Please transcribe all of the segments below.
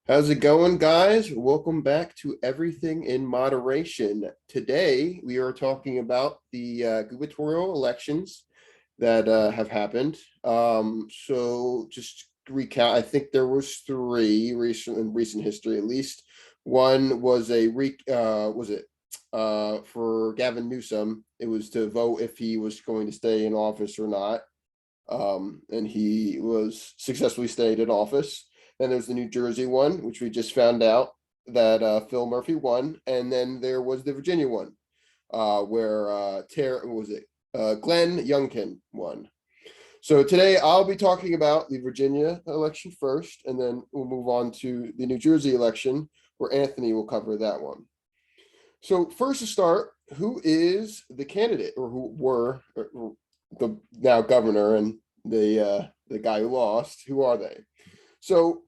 How's it going, guys? Welcome back to Everything in Moderation. Today, we are talking about the gubernatorial elections that have happened. Just to recount, I think there was three in recent history, at least. One was for Gavin Newsom. It was to vote if he was going to stay in office or not. And he was successfully stayed in office. Then there's the New Jersey one, which we just found out that Phil Murphy won, and then there was the Virginia one, where Glenn Youngkin won. So today I'll be talking about the Virginia election first, and then we'll move on to the New Jersey election, where Anthony will cover that one. So first to start, who is the candidate, or who were the now governor and the guy who lost? Who are they? So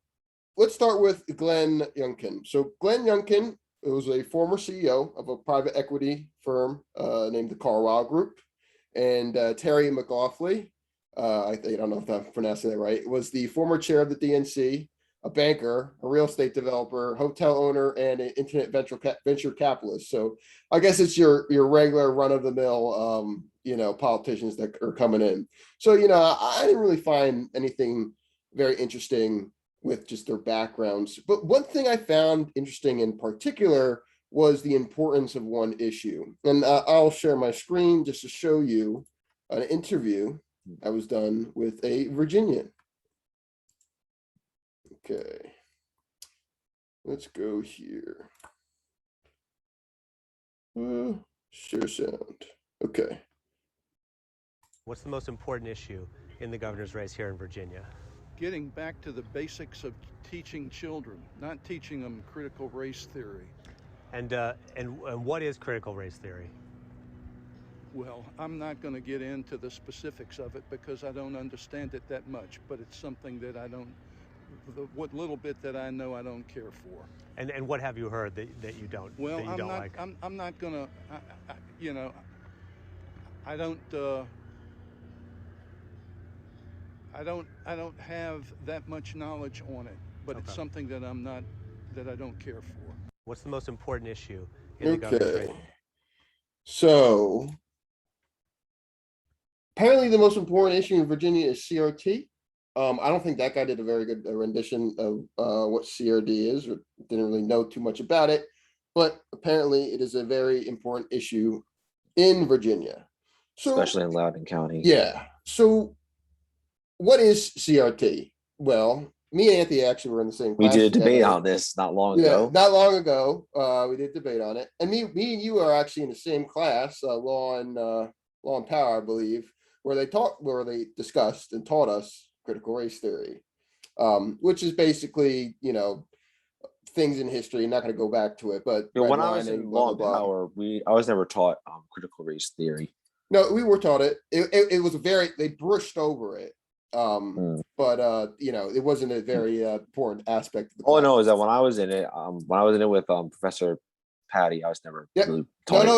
let's start with Glenn Youngkin. So Glenn Youngkin was a former CEO of a private equity firm named the Carlyle Group, and Terry McLaughlin, I don't know if I'm pronouncing that right, was the former chair of the DNC, a banker, a real estate developer, hotel owner, and an internet venture capitalist. So I guess it's your regular run of the mill, politicians that are coming in. So I didn't really find anything very interesting with just their backgrounds. But one thing I found interesting in particular was the importance of one issue. And I'll share my screen just to show you an interview I was done with a Virginian. Okay, let's go here. Share sound. Okay. What's the most important issue in the governor's race here in Virginia? Getting back to the basics of teaching children, not teaching them critical race theory. And what is critical race theory? Well, I'm not going to get into the specifics of it because I don't understand it that much, but it's something that what little bit that I know I don't care for. And what have you heard that you don't Well, that you don't like? I'm not going to, I don't have that much knowledge on it, but It's something that I don't care for. What's the most important issue in the governor's race? So apparently the most important issue in Virginia is CRT. I don't think that guy did a very good rendition of what CRD is, or didn't really know too much about it, but apparently it is a very important issue in Virginia. So, especially in Loudoun County. Yeah. So what is CRT? Well, me and Anthony actually were in the same class. We did a debate on this not long ago. Not long ago. We did debate on it. And me and you are actually in the same class, law and power, I believe, where they discussed and taught us critical race theory, which is basically, things in history. I'm not going to go back to it, but when I was in law and power, I was never taught critical race theory. No, we were taught it. It was they brushed over it. But it wasn't a very important aspect of the all I know is that when I was in it with Professor Patty, I was never really taught it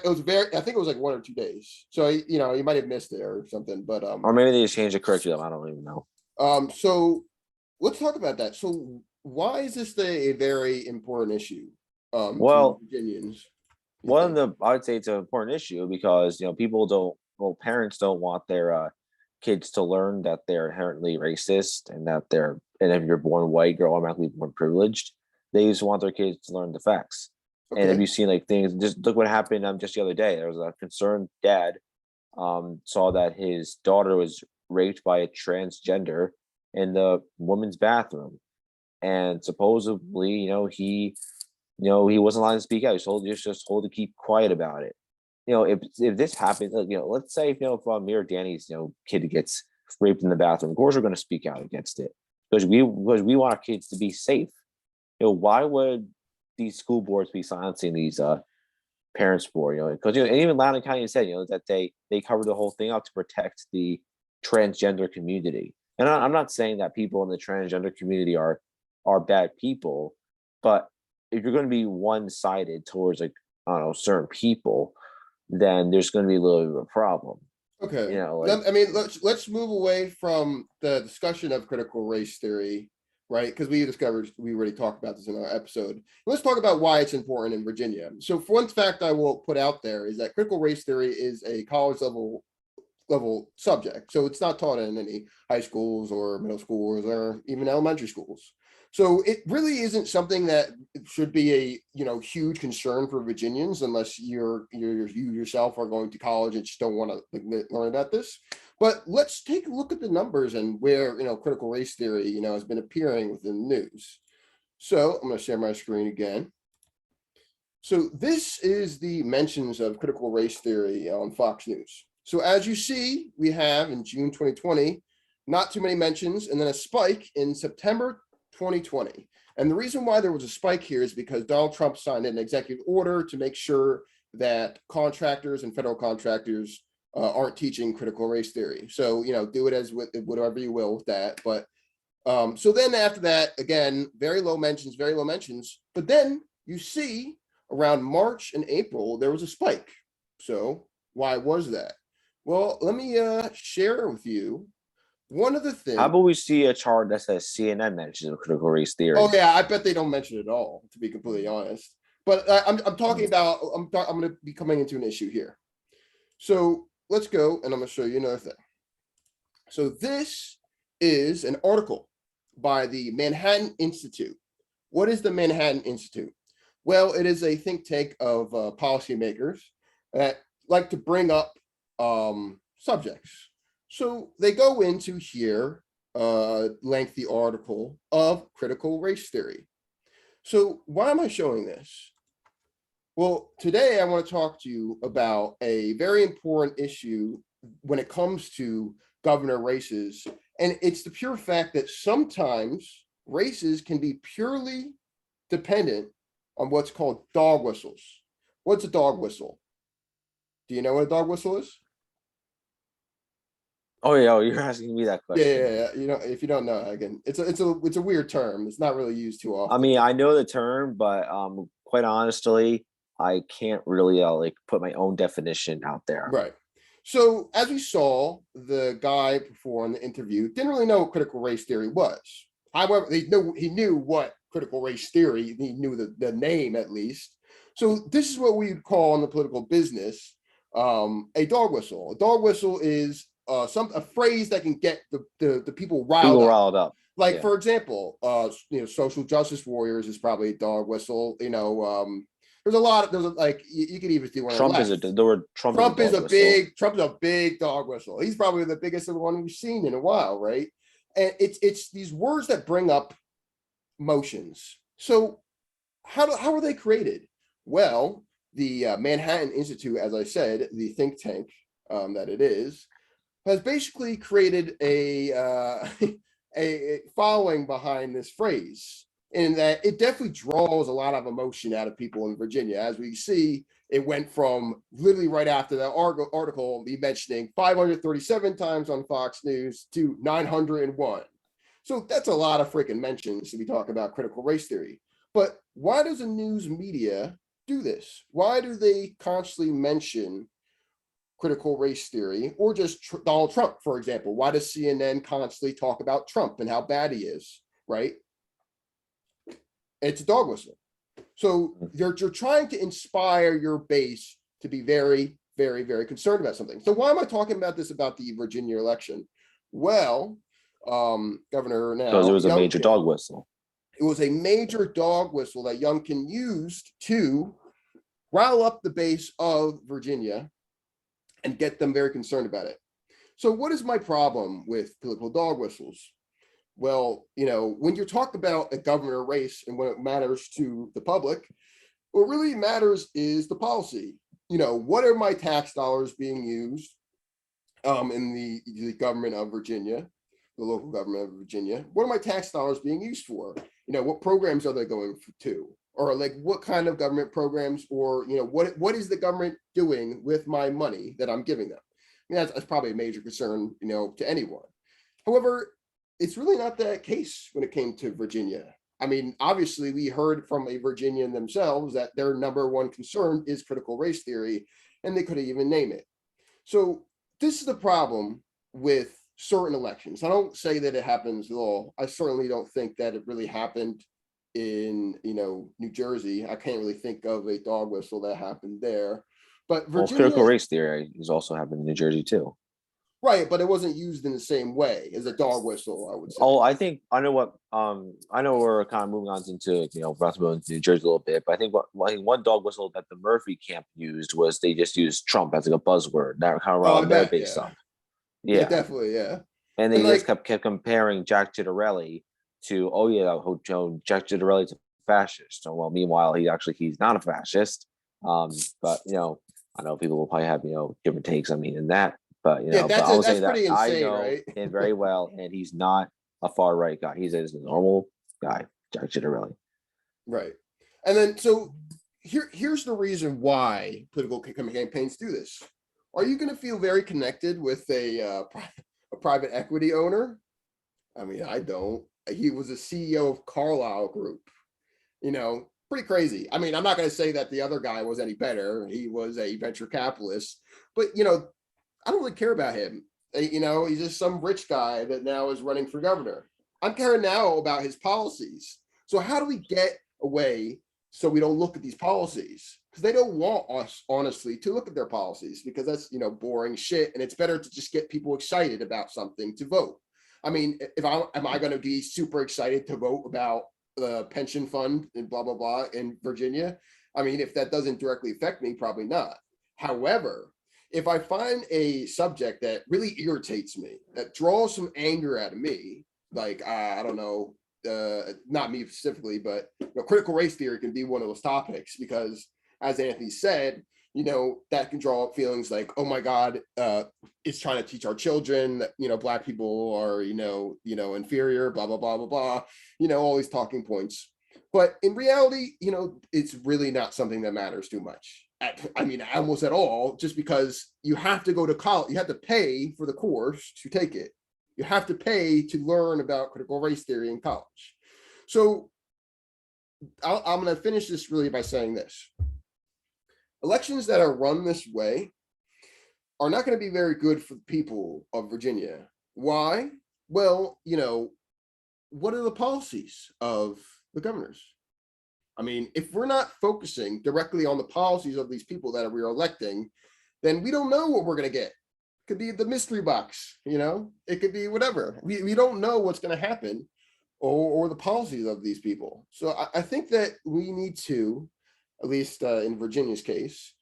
was I think it was like 1 or 2 days, so you might have missed it or something, but or maybe they just changed the curriculum. I don't even know. So let's talk about that. So why is this a very important issue to Virginians? I'd say it's an important issue because parents don't want their kids to learn that they're inherently racist and if you're born white, you're automatically born privileged. They just want their kids to learn the facts. Okay. And have you seen things? Just look what happened just the other day. There was a concerned dad saw that his daughter was raped by a transgender in the woman's bathroom, and supposedly, he wasn't allowed to speak out. He was just told to keep quiet about it. If this happens, let's say if me or Danny's kid gets raped in the bathroom, of course we're going to speak out against it because we want our kids to be safe. Why would these school boards be silencing these parents for? Because and even Loudoun County said that they covered the whole thing up to protect the transgender community. And I'm not saying that people in the transgender community are bad people, but if you're going to be one-sided towards certain people, then there's going to be a little bit of a problem. Okay. Let's move away from the discussion of critical race theory right? Because we already talked about this in our episode. Let's talk about why it's important in Virginia. So for one fact I will put out there is that critical race theory is a college level subject. So it's not taught in any high schools or middle schools or even elementary schools. So it really isn't something that should be a huge concern for Virginians unless you yourself are going to college and just don't want to learn about this. But let's take a look at the numbers and where critical race theory has been appearing within the news. So I'm going to share my screen again. So this is the mentions of critical race theory on Fox News. So as you see, we have in June 2020, not too many mentions, and then a spike in September 2020. And the reason why there was a spike here is because Donald Trump signed an executive order to make sure that contractors and federal contractors aren't teaching critical race theory. So, do it as whatever you will with that. But so then after that, again, very low mentions. But then you see around March and April, there was a spike. So why was that? Well, let me share with you one of the things. How about we see a chart that says CNN mentions of critical race theory? Oh yeah, I bet they don't mention it at all, to be completely honest. But I'm talking about, I'm going to be coming into an issue here. So let's go, and I'm going to show you another thing. So this is an article by the Manhattan Institute. What is the Manhattan Institute? Well, it is a think tank of policymakers that like to bring up subjects. So they go into here a lengthy article of critical race theory. So why am I showing this? Well, today I want to talk to you about a very important issue when it comes to governor races. And it's the pure fact that sometimes races can be purely dependent on what's called dog whistles. What's a dog whistle? Do you know what a dog whistle is? Oh yeah, you're asking me that question. Yeah. If you don't know, again, it's a weird term. It's not really used too often. I mean, I know the term, but quite honestly, I can't really like put my own definition out there. Right. So as we saw, the guy before in the interview didn't really know what critical race theory was. However, he knew what critical race theory. He knew the name at least. So this is what we would call in the political business a dog whistle. A dog whistle is a phrase that can get the people riled up. Like, for example, social justice warriors is probably a dog whistle. There's like you could even do one. Trump is a big dog whistle. He's probably the biggest one we've seen in a while, right? And it's these words that bring up motions. So how are they created? Well, the Manhattan Institute, as I said, the think tank that it is, has basically created a following behind this phrase, in that it definitely draws a lot of emotion out of people in Virginia. As we see, it went from literally right after that article, me mentioning 537 times on Fox News to 901. So that's a lot of freaking mentions to be talking about critical race theory. But why does the news media do this? Why do they constantly mention critical race theory, or just Donald Trump, for example? Why does CNN constantly talk about Trump and how bad he is, right? It's a dog whistle. So you're trying to inspire your base to be very, very, very concerned about something. So why am I talking about this, about the Virginia election? Well, Governor now, because it was a major dog whistle. It was a major dog whistle that Youngkin used to rile up the base of Virginia and get them very concerned about it. So what is my problem with political dog whistles? Well, when you talk about a governor race and when it matters to the public, what really matters is the policy. What are my tax dollars being used in the government of Virginia, the local government of Virginia? What are my tax dollars being used for? What programs are they going to? Or like what kind of government programs, or what is the government doing with my money that I'm giving them? I mean, that's probably a major concern, to anyone. However, it's really not that case when it came to Virginia. I mean, obviously, we heard from a Virginian themselves that their number one concern is critical race theory, and they couldn't even name it. So this is the problem with certain elections. I don't say that it happens at all. I certainly don't think that it really happened in, New Jersey. I can't really think of a dog whistle that happened there. But Well, critical Virginia, race theory is also happened in New Jersey too. right, but it wasn't used in the same way as a dog whistle, I would say. Oh, I think I know what I know we're kind of moving on into about to go into New Jersey a little bit, but I think one dog whistle that the Murphy camp used was they just used Trump as like a buzzword. That kind of Oh, I riled their bet, base yeah. up. Yeah, Yeah, definitely, yeah. and And they just like, kept comparing Jack Ciattarelli to Jack Ciattarelli's a fascist. So, well, meanwhile he's not a fascist. But I know people will probably have different takes. I mean, in that, but yeah, but I was that's saying that pretty I insane, know right? him very well, and he's not a far right guy. He's a normal guy, Jack Ciattarelli. Right. And then so here's the reason why political campaigns do this. Are you going to feel very connected with a private equity owner? I mean, I don't. He was a CEO of Carlyle Group. Pretty crazy. I mean, I'm not going to say that the other guy was any better. He was a venture capitalist, but I don't really care about him. He's just some rich guy that now is running for governor. I'm caring now about his policies. So how do we get away so we don't look at these policies? Because they don't want us, honestly, to look at their policies because that's boring shit, and it's better to just get people excited about something to vote. I mean, if I am I going to be super excited to vote about the pension fund and blah blah blah in Virginia? I mean, if that doesn't directly affect me, probably not. However, if I find a subject that really irritates me, that draws some anger out of me, like I don't know, not me specifically, but critical race theory can be one of those topics because, as Anthony said, that can draw up feelings like, oh my God, it's trying to teach our children that black people are inferior, blah blah blah blah blah, all these talking points. But in reality, it's really not something that matters too much. I mean, almost at all, just because you have to go to college, you have to pay for the course to take it. You have to pay to learn about critical race theory in college. So I'm going to finish this really by saying this. Elections that are run this way are not going to be very good for the people of Virginia. Why? Well, what are the policies of the governors? I mean, if we're not focusing directly on the policies of these people that we're electing, then we don't know what we're going to get. It could be the mystery box, it could be whatever. We don't know what's going to happen or the policies of these people. So I think that we need to, at least in Virginia's case,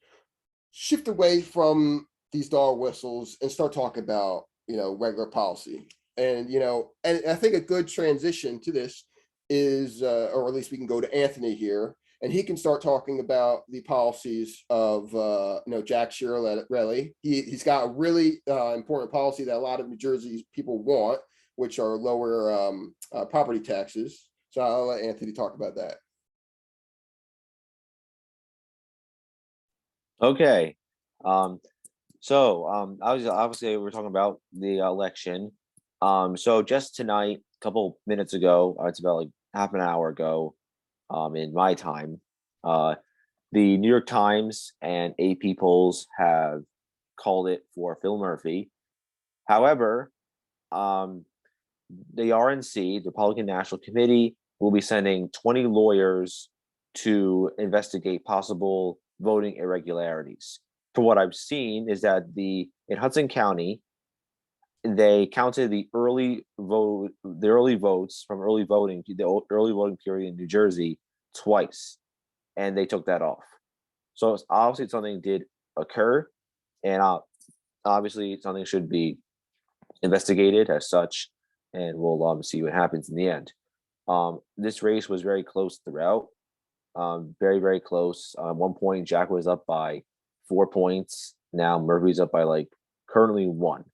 shift away from these dog whistles and start talking about, regular policy. And, and I think a good transition to this is, or at least we can go to Anthony here, and he can start talking about the policies of, Jack Ciattarelli. He's got a really important policy that a lot of New Jersey people want, which are lower property taxes. So I'll let Anthony talk about that. Okay. Obviously we're talking about the election. So just tonight, a couple minutes ago, it's about like half an hour ago, in my time, the New York Times and AP polls have called it for Phil Murphy. However, the RNC, the Republican National Committee, will be sending 20 lawyers to investigate possible voting irregularities. For what I've seen is that in Hudson County, they counted the early votes from early voting, the early voting period in New Jersey twice, and they took that off. So it's obviously something did occur, and obviously something should be investigated as such, and we'll see what happens in the end. This race was very close throughout, very, very close. At one point, Jack was up by 4 points. Now Murphy's up by currently 1.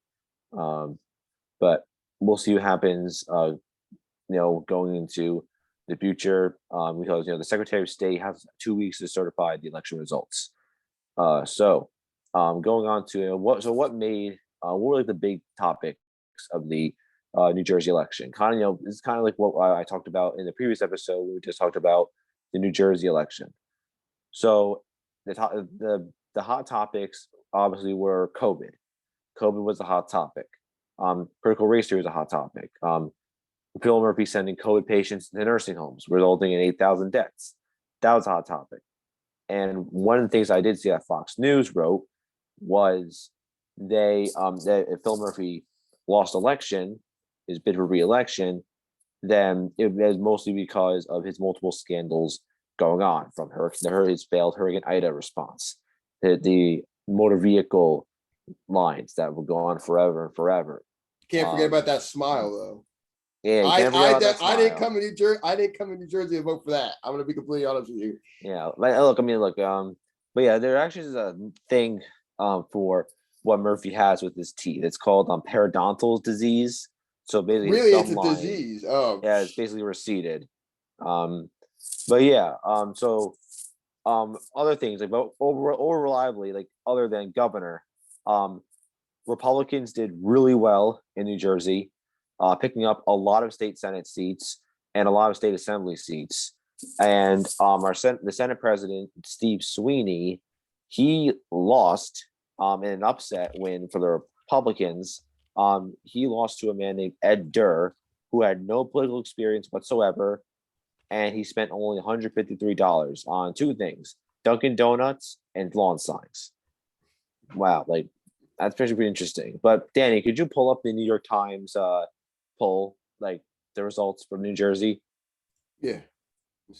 But we'll see what happens, going into the future, because the Secretary of State has 2 weeks to certify the election results. So going on to what were like the big topics of the New Jersey election? Kind of, this is kind of like what I talked about in the previous episode. We just talked about the New Jersey election. So the hot topics obviously were COVID. COVID was the hot topic. Critical race theory is a hot topic. Phil Murphy sending COVID patients to nursing homes, resulting in 8,000 deaths. That was a hot topic. And one of the things I did see that Fox News wrote was that if Phil Murphy lost election, his bid for re-election, then it was mostly because of his multiple scandals going on, from his failed Hurricane Ida response, the motor vehicle lines that would go on forever and forever. Can't forget about that smile though. Yeah, you can't forget about that I didn't smile. come in New Jersey. I didn't come in New Jersey to vote for that. I'm gonna be completely honest with you. Yeah, like look, I mean, look, but yeah, there actually is a thing for what Murphy has with his teeth. It's called periodontal disease. So basically, his Really, gum it's a line, disease. Oh, yeah, it's basically receded. But yeah, other things like over reliably, like other than governor, Republicans did really well in New Jersey, picking up a lot of state Senate seats and a lot of state assembly seats. And the Senate president, Steve Sweeney, he lost in an upset win for the Republicans. He lost to a man named Ed Durr, who had no political experience whatsoever, and he spent only $153 on two things: Dunkin' Donuts and lawn signs. Wow, like that's pretty interesting. But Danny, could you pull up the New York Times poll, like the results from New Jersey? yeah.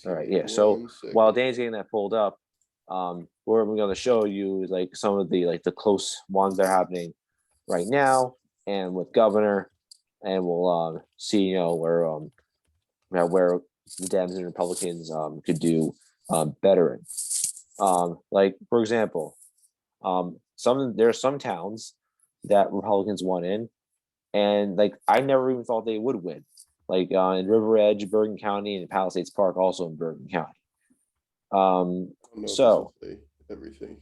All right, yeah. So 1 second. while Danny's getting that pulled up, what we're going to show you is like some of the close ones that are happening right now, and with governor, and we'll see where the Dems and Republicans could do better in. Like for example, there are some towns that Republicans won in, and like I never even thought they would win. Like in River Edge, Bergen County, and Palisades Park, also in Bergen County. So everything.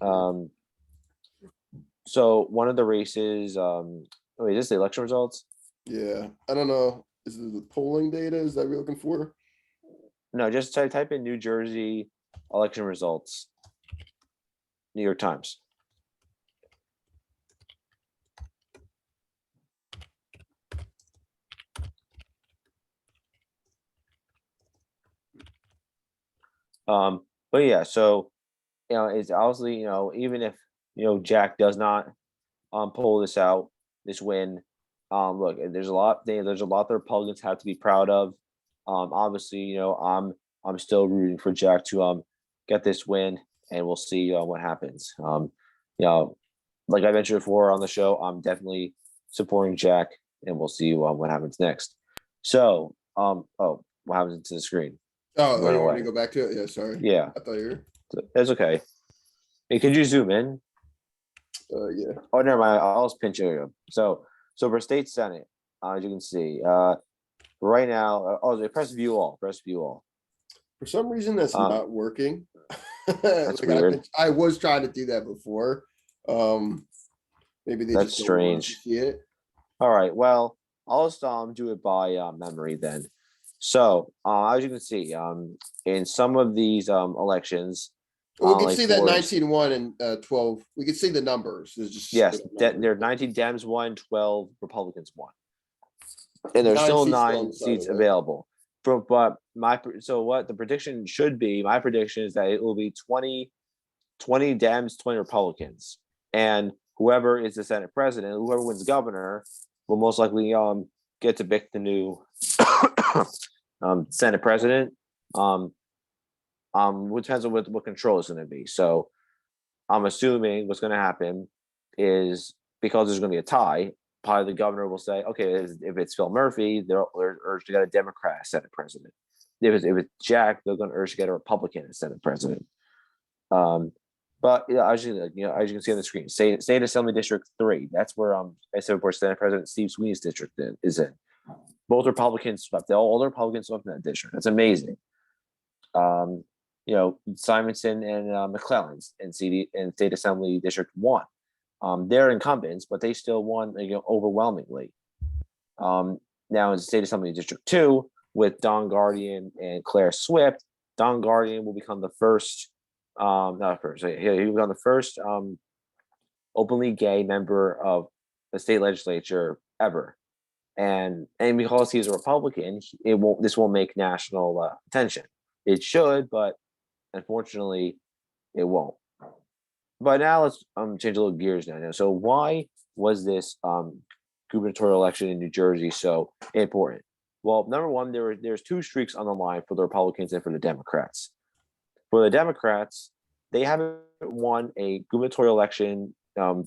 So one of the races, wait, is this the election results? Yeah, I don't know. Is it the polling data? Is that what you're looking for? No, just type in New Jersey election results, New York Times. But yeah, so it's obviously even if Jack does not pull this out, this win, look, there's a lot the Republicans have to be proud of. Obviously, I'm still rooting for Jack to get this win, and we'll see what happens. Like I mentioned before on the show, I'm definitely supporting Jack, and we'll see what happens next. So, what happens to the screen? Oh, Run you want away. me to go back to it? Yeah, sorry. Yeah, I thought you that's okay. Hey, could you zoom in? were. Yeah. Oh, never mind. I'll just pinch you. So for state senate, as you can see, right now, press view all. Press view all. For some reason, that's not working. That's weird. I was trying to do that before. Maybe they That's just don't want us strange. to see it. All right. Well, I'll just do it by memory then. So as you can see, in some of these elections, Well, we can like see that for- 19-1 and 12. We can see the numbers. There's just Yes, straight up there are numbers. 19 Dems won, 12 Republicans won, and there's Nine still seats still 9 undecided, seats right? available. But what the prediction should be? My prediction is that it will be 20 Dems, 20 Republicans, and whoever is the Senate president, whoever wins governor, will most likely get to pick the new Senate president. It depends on what control is going to be. So I'm assuming what's going to happen is, because there's going to be a tie, probably the governor will say, okay, if it's Phil Murphy, they're urged to get a Democrat as Senate president. If it's Jack, they're going to urge to get a Republican as Senate president. But as you can see on the screen, State Assembly District 3, that's where I said before, Senate President Steve Sweeney's district is in. Both Republicans swept. All the Republicans swept in that district. That's amazing. Simonson and McClellan's in State Assembly District 1. They're incumbents, but they still won overwhelmingly. Now in State Assembly District 2, with Don Guardian and Claire Swift, Don Guardian will become the first, he will become the first openly gay member of the state legislature ever. And because he's a Republican, this won't make national attention. It should, but unfortunately, it won't. But now let's change a little gears now. So why was this gubernatorial election in New Jersey so important? Well, number one, there's two streaks on the line for the Republicans and for the Democrats. For the Democrats, they haven't won a gubernatorial election. A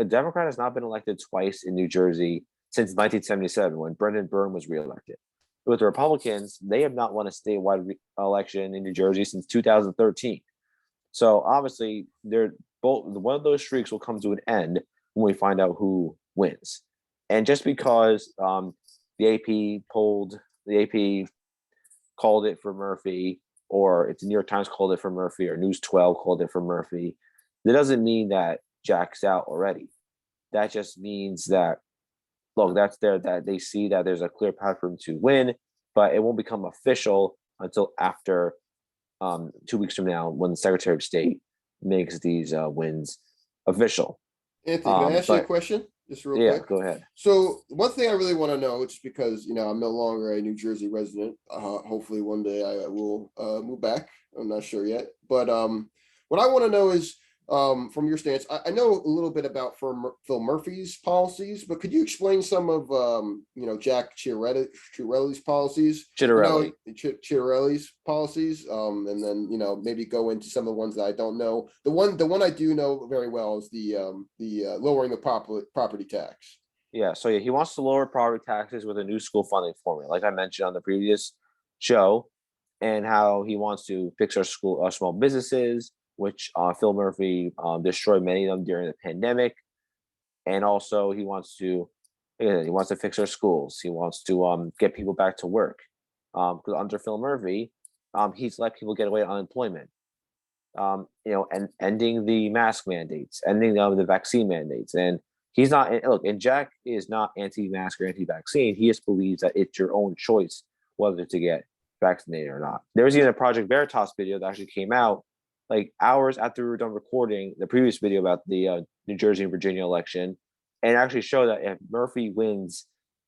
Democrat has not been elected twice in New Jersey since 1977 when Brendan Byrne was reelected. With the Republicans, they have not won a statewide election in New Jersey since 2013. So obviously, they're both one of those streaks will come to an end when we find out who wins. And just because the AP called it for Murphy, or it's the New York Times called it for Murphy, or News 12 called it for Murphy, that doesn't mean that Jack's out already. That just means that that they see that there's a clear path for him to win, but it won't become official until after 2 weeks from now when the Secretary of State makes these wins official. Anthony, can I ask you a question? Just real quick. Yeah, go ahead. So one thing I really want to know, just because I'm no longer a New Jersey resident. Hopefully one day I will move back. I'm not sure yet, but what I want to know is from your stance. I know a little bit about Phil Murphy's policies, but could you explain some of Jack Ciarelli's policies? Ciarelli's policies, and then maybe go into some of the ones that I don't know. The one I do know very well is the lowering the property tax. Yeah, so he wants to lower property taxes with a new school funding formula, like I mentioned on the previous show, and how he wants to fix our small businesses, which Phil Murphy destroyed many of them during the pandemic. And also he wants to fix our schools. He wants to get people back to work. Because under Phil Murphy, he's let people get away with unemployment. And ending the mask mandates, ending the vaccine mandates. And he's not, and Jack is not anti-mask or anti-vaccine. He just believes that it's your own choice whether to get vaccinated or not. There was even a Project Veritas video that actually came out like hours after we were done recording the previous video about the New Jersey and Virginia election, and actually show that if Murphy wins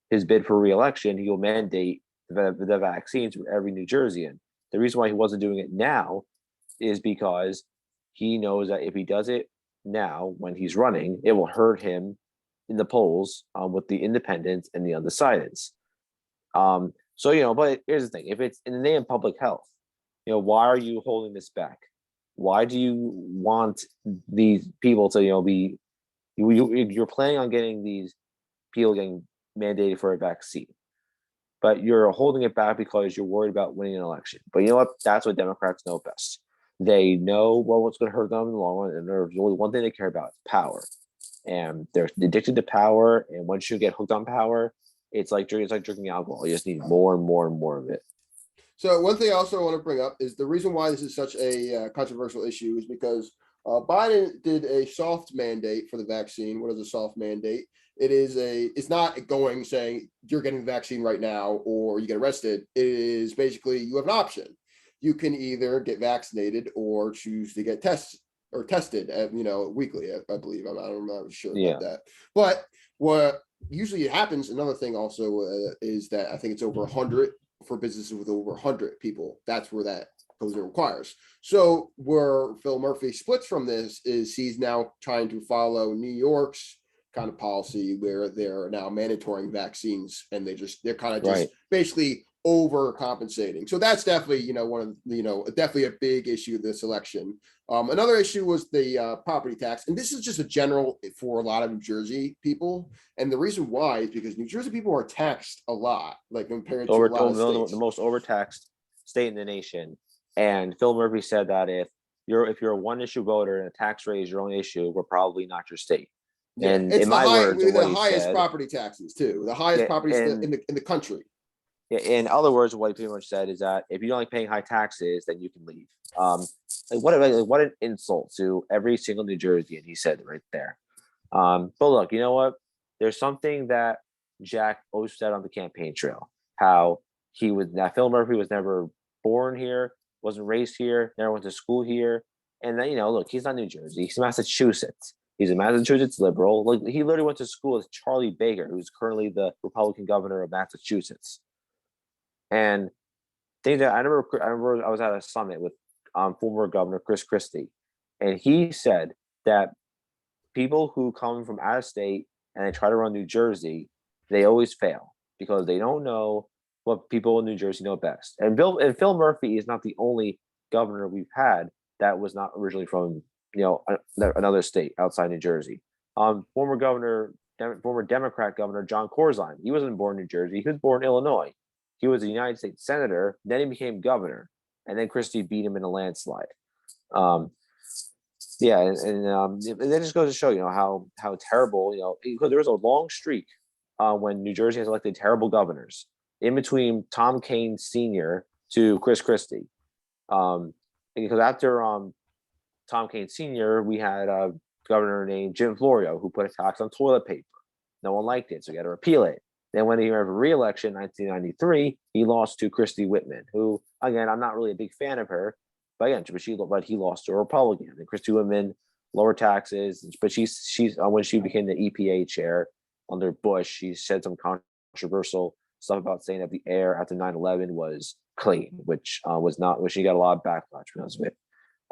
his bid for re-election, he will mandate the vaccines for every New Jerseyan. The reason why he wasn't doing it now is because he knows that if he does it now when he's running, it will hurt him in the polls with the independents and the undecideds. But here's the thing: if it's in the name of public health, why are you holding this back? Why do you want these people to, be? You're planning on getting these people getting mandated for a vaccine, but you're holding it back because you're worried about winning an election. But you know what? That's what Democrats know best. They know what's going to hurt them in the long run, and there's only one thing they care about: power. And they're addicted to power. And once you get hooked on power, it's like drinking alcohol. You just need more and more and more of it. So one thing I also want to bring up is the reason why this is such a controversial issue is because Biden did a soft mandate for the vaccine. What is a soft mandate? It's not going saying you're getting the vaccine right now or you get arrested. It is basically you have an option. You can either get vaccinated or choose to get tested weekly. I believe. I'm not sure about that. But what usually happens, another thing also is that I think it's over 100 for businesses with over 100 people. That's where that goes and requires. So where Phil Murphy splits from this is he's now trying to follow New York's kind of policy where they're now mandatory vaccines, and they're kind of just basically overcompensating. So that's definitely definitely a big issue this election. Another issue was the property tax, and this is just a general for a lot of New Jersey people. And the reason why is because New Jersey people are taxed a lot, like compared to a lot of states. The most overtaxed state in the nation. And Phil Murphy said that if you're a one issue voter and a tax rate is your only issue, we're probably not your state. Yeah, and it's the highest property taxes too, the highest property in the country. Yeah, in other words, what he pretty much said is that if you don't like paying high taxes, then you can leave. What an insult to every single New Jerseyan, he said right there. But look, you know what? There's something that Jack always said on the campaign trail, how Phil Murphy was never born here, wasn't raised here, never went to school here. And then, look, he's not New Jersey, he's Massachusetts. He's a Massachusetts liberal. Like, he literally went to school with Charlie Baker, who's currently the Republican governor of Massachusetts. And things that I remember I was at a summit with former Governor Chris Christie, and he said that people who come from out of state and they try to run New Jersey, they always fail because they don't know what people in New Jersey know best. And Phil Murphy is not the only governor we've had that was not originally from another state outside New Jersey. Former Democrat Governor John Corzine, he wasn't born in New Jersey. He was born in Illinois. He was a United States senator. Then he became governor, and then Christie beat him in a landslide. Yeah, and that just goes to show, how terrible, because there was a long streak when New Jersey has elected terrible governors in between Tom Kaine Sr. to Chris Christie. Because after Tom Kaine Sr., we had a governor named Jim Florio who put a tax on toilet paper. No one liked it, so he had to repeal it. Then when he ran for re-election in 1993, he lost to Christy Whitman, who, again, I'm not really a big fan of her, but he lost to a Republican. And Christy Whitman lower taxes, but she's when she became the EPA chair under Bush, she said some controversial stuff about saying that the air after 9/11 was clean, which was not, which she got a lot of backlash from it.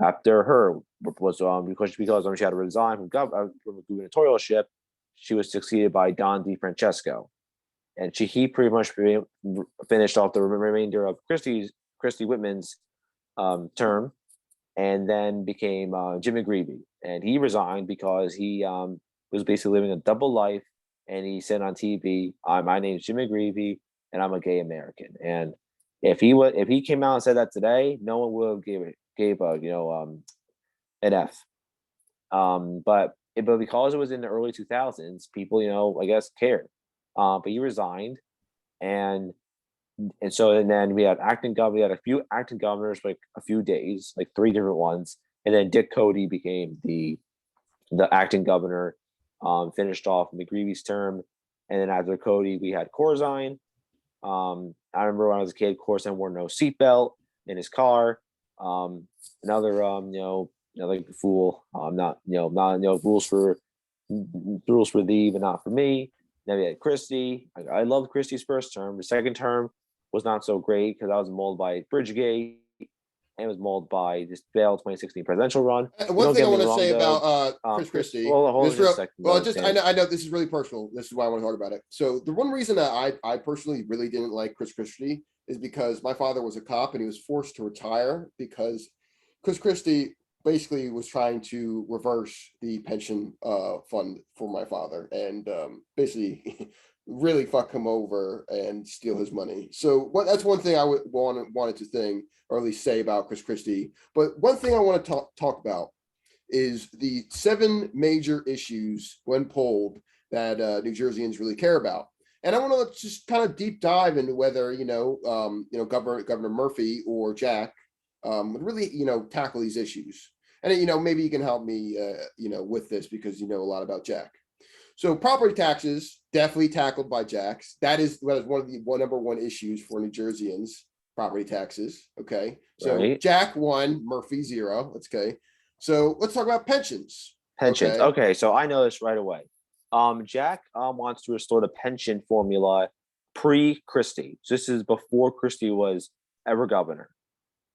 After her was because she had to resign from the gubernatorialship, she was succeeded by Don DeFrancesco, and he pretty much finished off the remainder of Christy Whitman's term, and then became Jim McGreevey. And he resigned because he was basically living a double life. And he said on TV, "My name's Jim McGreevey, and I'm a gay American." And if he came out and said that today, no one would have gave an F. But because it was in the early 2000s, people, I guess, cared. But he resigned, and then we had acting governor. We had a few acting governors for like a few days, like 3 different ones, and then Dick Cody became the acting governor. Finished off McGreevy's term, and then after Cody, we had Corzine. I remember when I was a kid, Corzine wore no seatbelt in his car. Another fool. Not rules for thee, but not for me. Then we had Christie. I loved Christie's first term. The second term was not so great because I was molded by Bridgegate and was molded by this failed 2016 presidential run. One thing I want to say about Chris Christie. I know this is really personal. This is why I want to talk about it. So the one reason that I personally really didn't like Chris Christie is because my father was a cop and he was forced to retire because Chris Christie basically was trying to reverse the pension fund for my father and basically really fuck him over and steal his money. So that's one thing I would wanted to think, or at least say about Chris Christie. But one thing I want to talk about is the 7 major issues when polled that New Jerseyans really care about. And I want to just kind of deep dive into whether Governor Murphy or Jack would really tackle these issues. And maybe you can help me with this because you know a lot about Jack. So property taxes definitely tackled by Jack. That is one of the number one issues for New Jerseyans. Property taxes. Okay, so right. Jack 1, Murphy 0. Okay, so let's talk about pensions. Okay, so I know this right away. Jack wants to restore the pension formula pre-Christie. So this is before Christie was ever governor.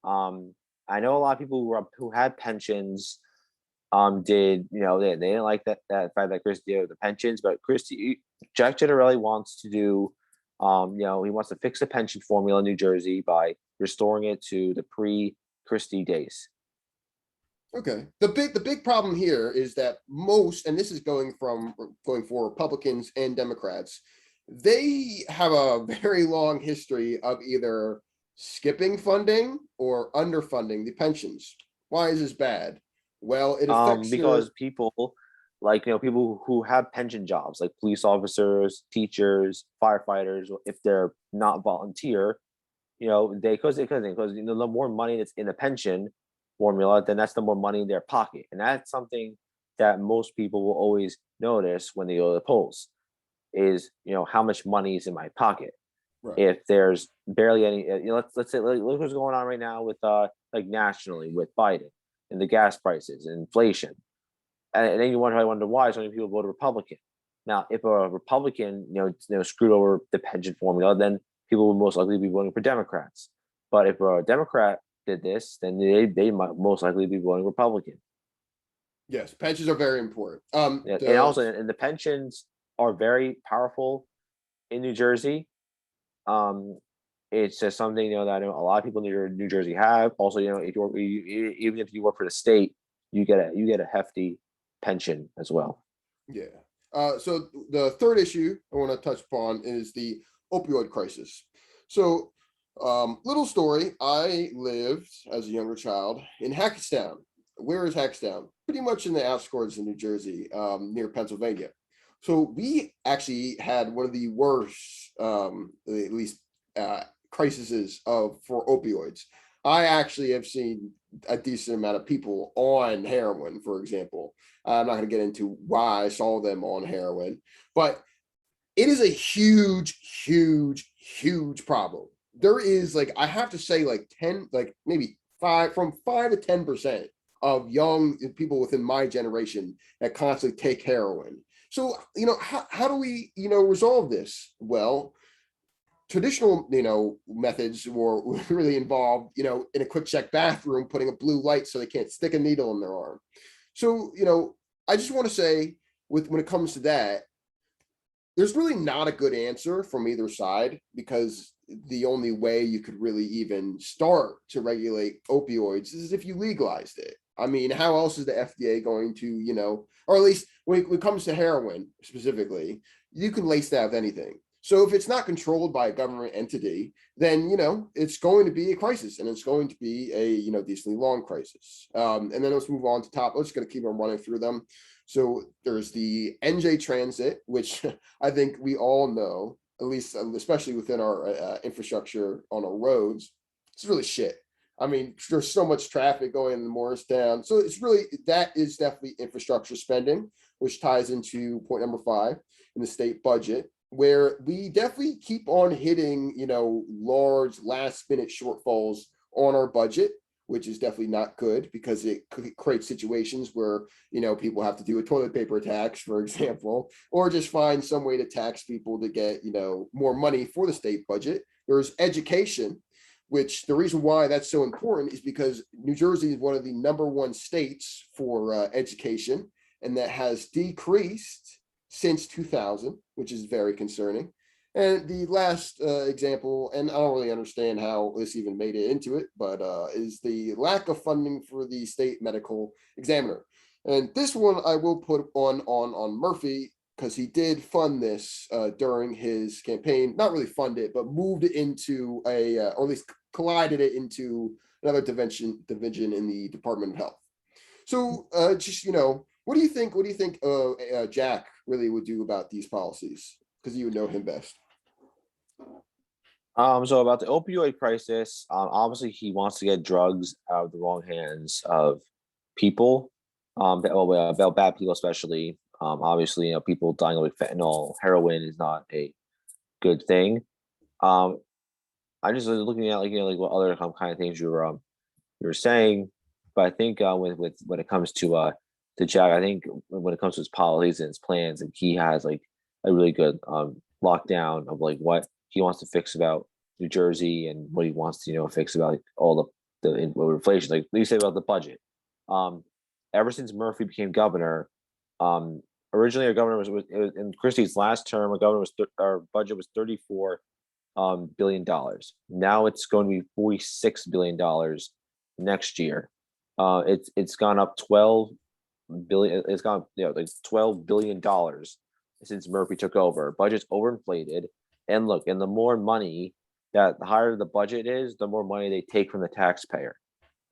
I know a lot of people who had pensions they didn't like that fact that Christie did with the pensions, but Jack Generelli wants to do he wants to fix the pension formula in New Jersey by restoring it to the pre-Christie days. Okay. The big problem here is that and this is going for Republicans and Democrats, they have a very long history of either skipping funding or underfunding the pensions. Why is this bad? Well, it affects because people people who have pension jobs, like police officers, teachers, firefighters, if they're not volunteer, because the more money that's in the pension formula, then that's the more money in their pocket, and that's something that most people will always notice when they go to the polls is how much money is in my pocket. Right. If there's barely any, let's say look what's going on right now with nationally with Biden and the gas prices and inflation. and then you wonder why so many people voted Republican. Now, if a Republican, screwed over the pension formula, then people would most likely be voting for Democrats. But if a Democrat did this, then they might most likely be voting Republican. Yes, pensions are very important. Yeah, and also, and the pensions are very powerful in New Jersey. It's just something that I know a lot of people in New Jersey have. Also, even if you work for the state, you get a hefty pension as well. Yeah. So the third issue I want to touch upon is the opioid crisis. So, little story. I lived as a younger child in Hackettstown. Where is Hackettstown? Pretty much in the outskirts of New Jersey, near Pennsylvania. So we actually had one of the worst, at least, crises for opioids. I actually have seen a decent amount of people on heroin, for example. I'm not going to get into why I saw them on heroin, but it is a huge, huge, huge problem. There is, like, I have to say, like 10, like maybe 5 to 10% of young people within my generation that constantly take heroin. So, how do we, resolve this? Well, traditional, methods were really involved, in a quick check bathroom, putting a blue light so they can't stick a needle in their arm. So, I just want to say, when it comes to that, there's really not a good answer from either side, because the only way you could really even start to regulate opioids is if you legalized it. I mean, how else is the FDA going to, or at least when it comes to heroin specifically, you can lace that with anything. So if it's not controlled by a government entity, then, it's going to be a crisis, and it's going to be a, decently long crisis. And then let's move on to top. Let's going to keep on running through them. So there's the NJ Transit, which I think we all know, at least, especially within our infrastructure on our roads, it's really shit. I mean, there's so much traffic going in Morristown. So that is definitely infrastructure spending, which ties into point number 5 in the state budget, where we definitely keep on hitting, large last minute shortfalls on our budget, which is definitely not good, because it creates situations where, people have to do a toilet paper tax, for example, or just find some way to tax people to get, more money for the state budget. There's education, which the reason why that's so important is because New Jersey is one of the #1 states for education, and that has decreased since 2000, which is very concerning. And the last example, and I don't really understand how this even made it into it, but is the lack of funding for the state medical examiner. And this one I will put on Murphy, because he did fund this during his campaign. Not really fund it, but moved it into or at least collided it into another division in the Department of Health. So just, what do you think? What do you think Jack really would do about these policies? Because you would know him best. So about the opioid crisis, obviously he wants to get drugs out of the wrong hands of people, about bad people especially. Obviously, people dying with fentanyl, heroin is not a good thing. I just was looking at like what other kind of things you were saying, but I think when it comes to Jack, I think when it comes to his policies and his plans, and he has like a really good lockdown of like what he wants to fix about New Jersey and what he wants to fix about like, all the inflation. Like you say about the budget. Ever since Murphy became governor, originally our governor was in Christie's last term. Our budget was $34 billion. Now it's going to be $46 billion next year. It's gone up 12 billion. It's gone like $12 billion since Murphy took over. Budget's overinflated, and look, and the more money the higher the budget is, the more money they take from the taxpayer.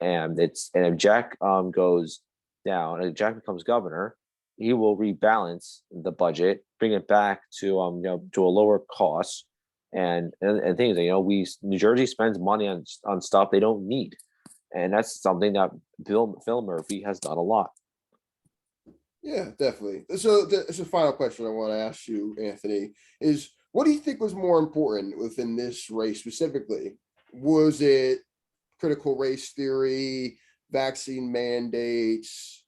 And if Jack goes down, and Jack becomes governor, he will rebalance the budget, bring it back to to a lower cost. And things New Jersey spends money on stuff they don't need, and that's something that Phil Murphy has done a lot. Yeah, definitely. So the final question I want to ask you, Anthony, is what do you think was more important within this race specifically? Was it critical race theory, vaccine mandates,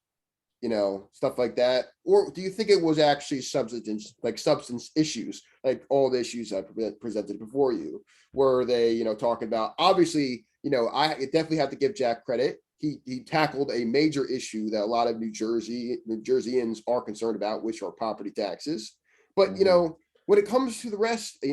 stuff like that? Or do you think it was actually substance issues, like all the issues I presented before you? Were they, talking about, obviously, I definitely have to give Jack credit. He tackled a major issue that a lot of New Jerseyans are concerned about, which are property taxes. But, when it comes to the rest,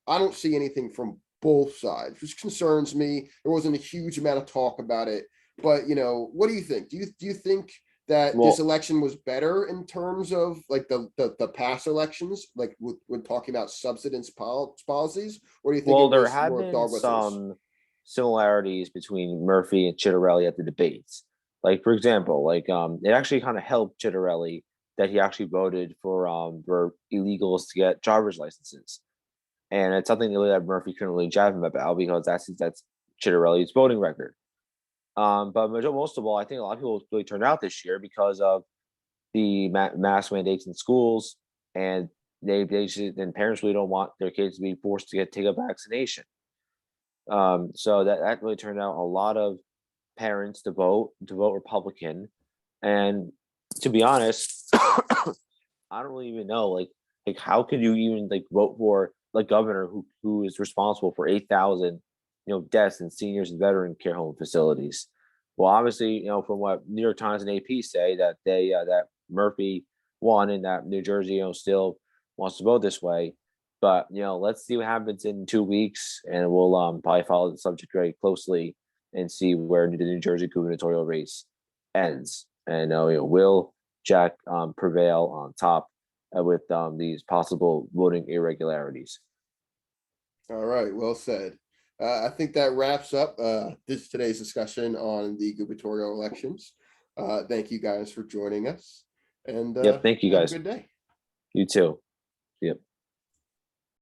I don't see anything from both sides, which concerns me. There wasn't a huge amount of talk about it, but what do you think? Do you think that this Well, election was better in terms of like the past elections, like when talking about subsidence policies, or do you think it there was have more been dogmatism? some similarities between Murphy and Chitterelli at the debates. Like, for example, it actually kind of helped Chitterelli that he actually voted for illegals to get driver's licenses. And it's something that Murphy couldn't really jab him about because that's Chitterelli's voting record. But most of all, I think a lot of people really turned out this year because of the mask mandates in schools, and then parents really don't want their kids to be forced to take a vaccination. So that really turned out a lot of parents to vote Republican, and to be honest, I don't really even know like how could you even vote for the governor who is responsible for 8,000 deaths in seniors and veteran care home facilities. Well, obviously, from what New York Times and AP say that that Murphy won and that New Jersey still wants to vote this way. But let's see what happens in 2 weeks, and we'll probably follow the subject very closely and see where the New Jersey gubernatorial race ends. And will Jack prevail on top with these possible voting irregularities? All right, well said. I think that wraps up today's discussion on the gubernatorial elections. Thank you guys for joining us, and Yep. Thank you, have a guys. good day. You too. Yep.